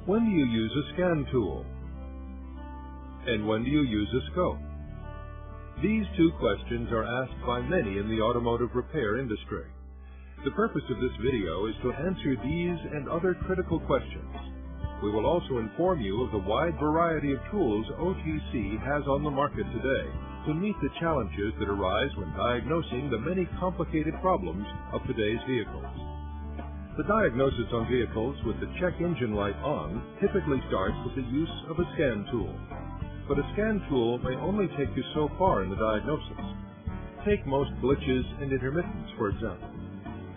When do you use a scan tool? And when do you use a scope? These two questions are asked by many in the automotive repair industry. The purpose of this video is to answer these and other critical questions. We will also inform you of the wide variety of tools OTC has on the market today to meet the challenges that arise when diagnosing the many complicated problems of today's vehicles. The diagnosis on vehicles with the check engine light on typically starts with the use of a scan tool. But a scan tool may only take you so far in the diagnosis. Take most glitches and intermittents, for example.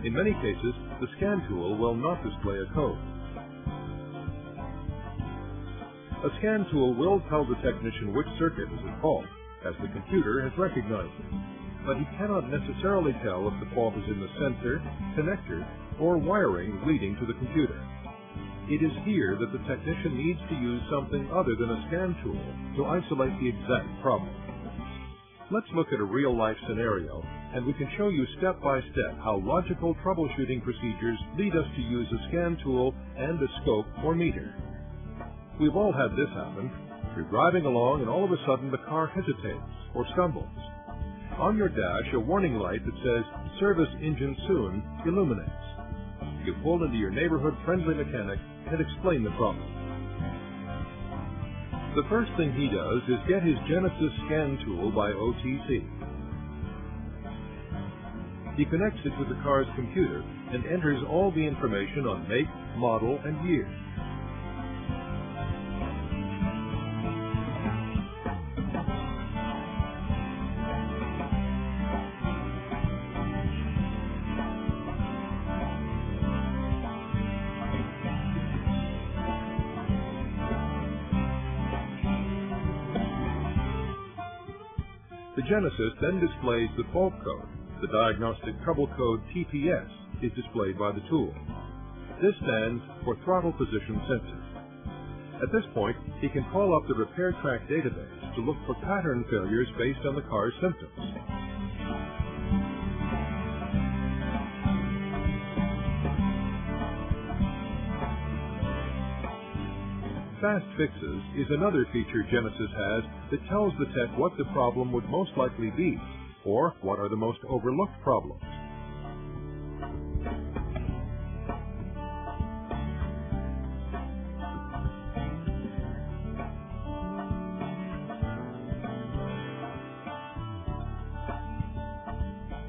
In many cases, the scan tool will not display a code. A scan tool will tell the technician which circuit is at fault, as the computer has recognized it, but he cannot necessarily tell if the fault is in the sensor, connector, or wiring leading to the computer. It is here that the technician needs to use something other than a scan tool to isolate the exact problem. Let's look at a real-life scenario, and we can show you step by step how logical troubleshooting procedures lead us to use a scan tool and a scope or meter. We've all had this happen. You're driving along and all of a sudden the car hesitates or stumbles. On your dash, a warning light that says, "Service engine soon," illuminates. You pull into your neighborhood-friendly mechanic and explain the problem. The first thing he does is get his Genesis scan tool by OTC. He connects it to the car's computer and enters all the information on make, model, and year. The Genesis then displays the fault code. The diagnostic trouble code TPS is displayed by the tool. This stands for Throttle Position Sensor. At this point, he can call up the Repair Track database to look for pattern failures based on the car's symptoms. Fast Fixes is another feature Genesis has that tells the tech what the problem would most likely be, or what are the most overlooked problems.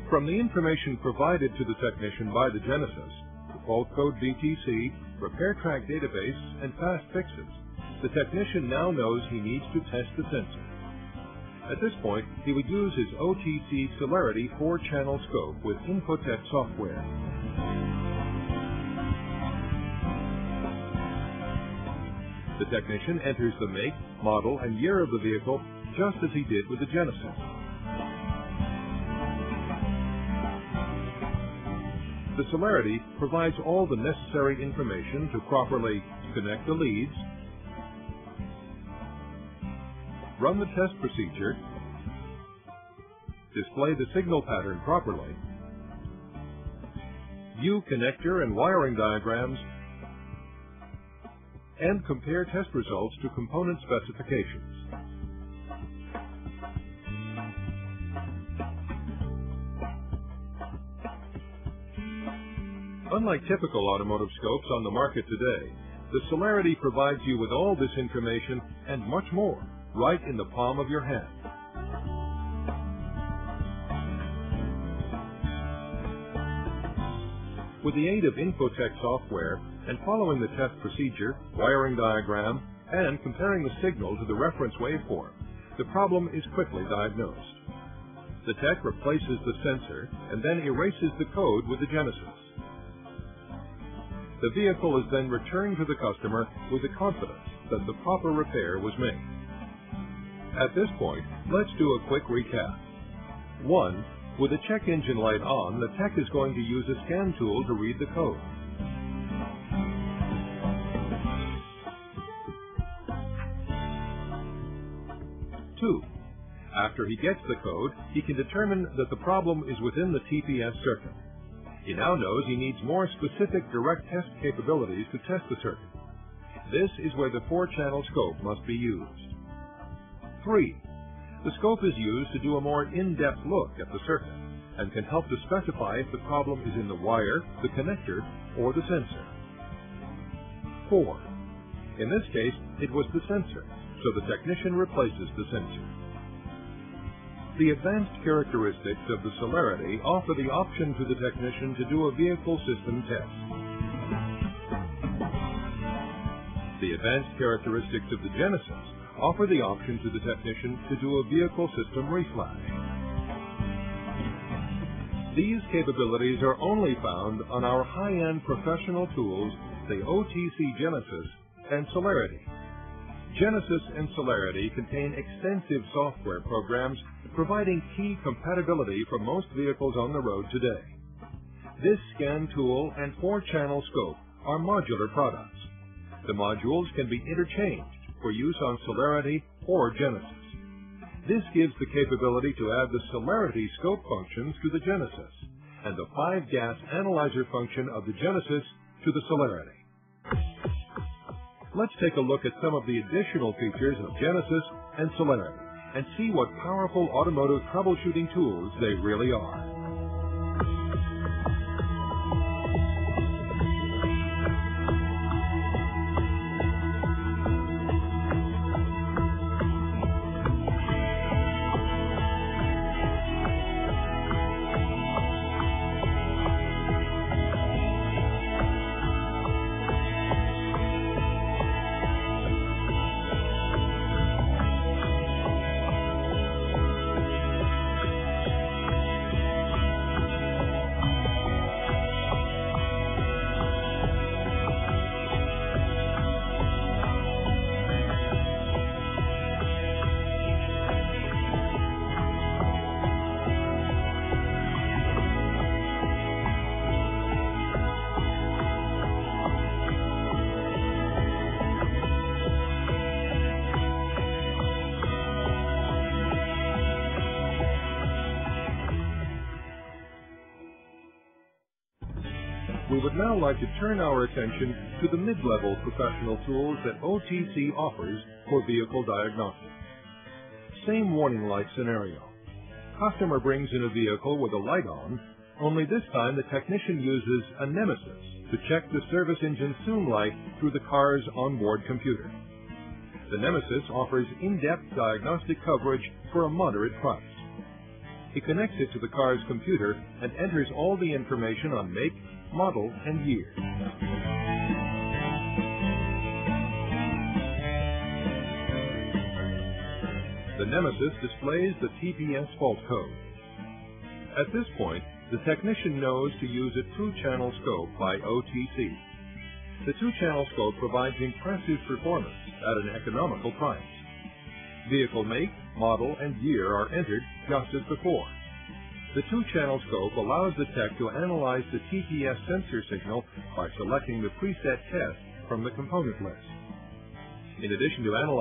From the information provided to the technician by the Genesis, the fault code VTC, Repair Track database, and Fast Fixes, the technician now knows he needs to test the sensor. At this point, he would use his OTC Celerity 4-channel scope with Infotech software. The technician enters the make, model, and year of the vehicle just as he did with the Genesis. The Celerity provides all the necessary information to properly connect the leads, run the test procedure, display the signal pattern properly, view connector and wiring diagrams, and compare test results to component specifications. Unlike typical automotive scopes on the market today, the Celerity provides you with all this information and much more right in the palm of your hand. With the aid of Infotech software and following the test procedure, wiring diagram, and comparing the signal to the reference waveform, the problem is quickly diagnosed. The tech replaces the sensor and then erases the code with the Genesis. The vehicle is then returned to the customer with the confidence that the proper repair was made. At this point, let's do a quick recap. 1. With the check engine light on, the tech is going to use a scan tool to read the code. 2. After he gets the code, he can determine that the problem is within the TPS circuit. He now knows he needs more specific direct test capabilities to test the circuit. This is where the 4-channel scope must be used. 3. The scope is used to do a more in-depth look at the circuit and can help to specify if the problem is in the wire, the connector, or the sensor. 4. In this case, it was the sensor, so the technician replaces the sensor. The advanced characteristics of the Celerity offer the option to the technician to do a vehicle system test. The advanced characteristics of the Genesis offer the option to the technician to do a vehicle system reflash. These capabilities are only found on our high-end professional tools, the OTC Genesis and Celerity. Genesis and Celerity contain extensive software programs providing key compatibility for most vehicles on the road today. This scan tool and 4-channel scope are modular products. The modules can be interchanged for use on Celerity or Genesis. This gives the capability to add the Celerity scope functions to the Genesis and the 5-gas analyzer function of the Genesis to the Celerity. Let's take a look at some of the additional features of Genesis and Celerity and see what powerful automotive troubleshooting tools they really are. We would now like to turn our attention to the mid-level professional tools that OTC offers for vehicle diagnostics. Same warning light scenario. Customer brings in a vehicle with a light on, only this time the technician uses a Nemesis to check the service engine zoom light through the car's onboard computer. The Nemesis offers in-depth diagnostic coverage for a moderate price. He connects it to the car's computer and enters all the information on make, model, and year. The Nemesis displays the TPS fault code. At this point, the technician knows to use a 2-channel scope by OTC. The 2-channel scope provides impressive performance at an economical price. Vehicle make, model, and year are entered just as before. The 2-channel scope allows the tech to analyze the TPS sensor signal by selecting the preset test from the component list. In addition to analyzing